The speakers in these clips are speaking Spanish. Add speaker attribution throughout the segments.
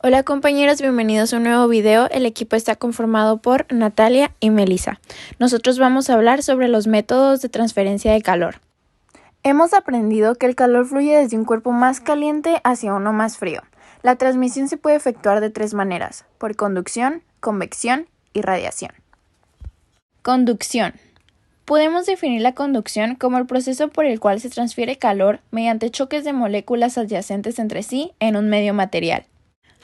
Speaker 1: Hola compañeros, bienvenidos a un nuevo video. El equipo está conformado por Natalia y Melissa. Nosotros vamos a hablar sobre los métodos de transferencia de calor. Hemos aprendido que el calor fluye desde un cuerpo más caliente hacia uno más frío. La transmisión se puede efectuar de tres maneras: por conducción, convección y radiación. Conducción. Podemos definir la conducción como el proceso por el cual se transfiere calor mediante choques de moléculas adyacentes entre sí en un medio material.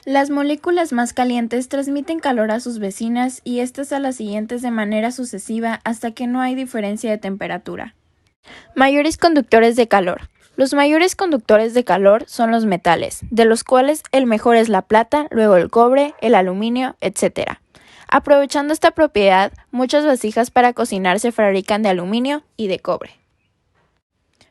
Speaker 1: Las moléculas más calientes transmiten calor a sus vecinas y estas a las siguientes de manera sucesiva hasta que no hay diferencia de temperatura. Mayores conductores de calor. Los mayores conductores de calor son los metales, de los cuales el mejor es la plata, luego el cobre, el aluminio, etc. Aprovechando esta propiedad, muchas vasijas para cocinar se fabrican de aluminio y de cobre.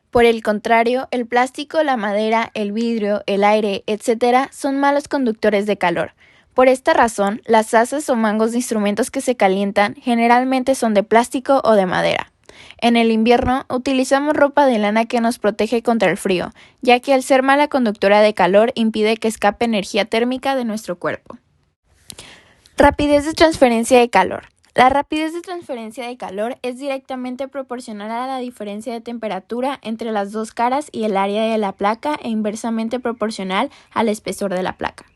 Speaker 1: Por el contrario, el plástico, la madera, el vidrio, el aire, etc. son malos conductores de calor. Por esta razón, las asas o mangos de instrumentos que se calientan generalmente son de plástico o de madera. En el invierno, utilizamos ropa de lana que nos protege contra el frío, ya que al ser mala conductora de calor impide que escape energía térmica de nuestro cuerpo. Rapidez de transferencia de calor. La rapidez de transferencia de calor es directamente proporcional a la diferencia de temperatura entre las dos caras y el área de la placa e inversamente proporcional al espesor de la placa.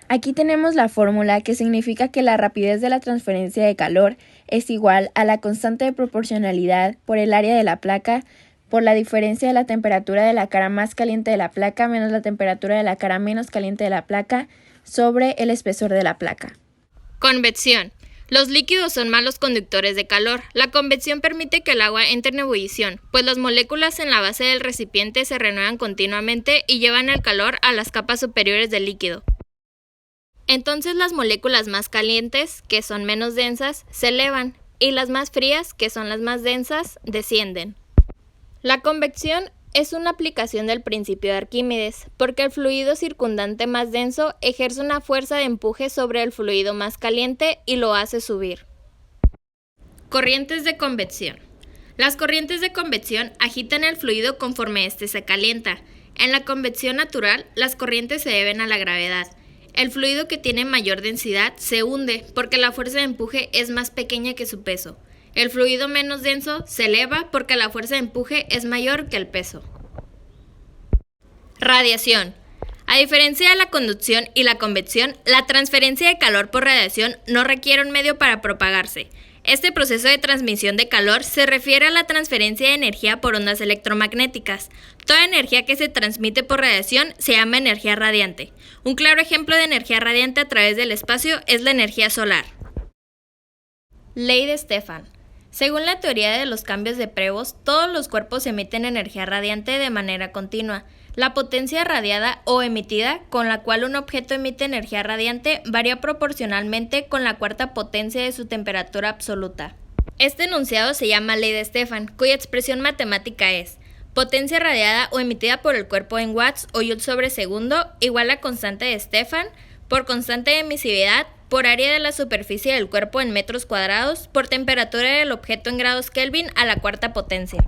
Speaker 1: Aquí tenemos la fórmula que significa que la rapidez de la transferencia de calor es igual a la constante de proporcionalidad por el área de la placa por la diferencia de la temperatura de la cara más caliente de la placa menos la temperatura de la cara menos caliente de la placa sobre el espesor de la placa.
Speaker 2: Convección. Los líquidos son malos conductores de calor. La convección permite que el agua entre en ebullición, pues las moléculas en la base del recipiente se renuevan continuamente y llevan el calor a las capas superiores del líquido. Entonces las moléculas más calientes, que son menos densas, se elevan, y las más frías, que son las más densas, descienden. La convección es una aplicación del principio de Arquímedes, porque el fluido circundante más denso ejerce una fuerza de empuje sobre el fluido más caliente y lo hace subir. Corrientes de convección. Las corrientes de convección agitan el fluido conforme éste se calienta. En la convección natural, las corrientes se deben a la gravedad. El fluido que tiene mayor densidad se hunde porque la fuerza de empuje es más pequeña que su peso. El fluido menos denso se eleva porque la fuerza de empuje es mayor que el peso. Radiación. A diferencia de la conducción y la convección, la transferencia de calor por radiación no requiere un medio para propagarse. Este proceso de transmisión de calor se refiere a la transferencia de energía por ondas electromagnéticas. Toda energía que se transmite por radiación se llama energía radiante. Un claro ejemplo de energía radiante a través del espacio es la energía solar. Ley de Stefan. Según la teoría de los cambios de Prevost, todos los cuerpos emiten energía radiante de manera continua. La potencia radiada o emitida con la cual un objeto emite energía radiante varía proporcionalmente con la cuarta potencia de su temperatura absoluta. Este enunciado se llama Ley de Stefan, cuya expresión matemática es: potencia radiada o emitida por el cuerpo en watts o joules sobre segundo igual a constante de Stefan por constante de emisividad por área de la superficie del cuerpo en metros cuadrados por temperatura del objeto en grados Kelvin a la cuarta potencia.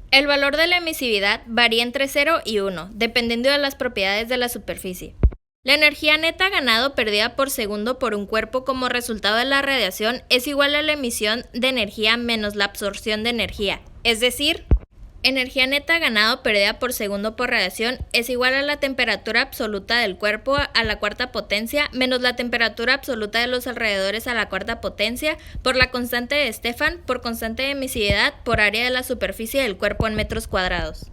Speaker 2: El valor de la emisividad varía entre 0 y 1, dependiendo de las propiedades de la superficie. La energía neta ganada o perdida por segundo por un cuerpo como resultado de la radiación es igual a la emisión de energía menos la absorción de energía, es decir, energía neta ganada o perdida por segundo por radiación es igual a la temperatura absoluta del cuerpo a la cuarta potencia menos la temperatura absoluta de los alrededores a la cuarta potencia por la constante de Stefan por constante de emisividad por área de la superficie del cuerpo en metros cuadrados.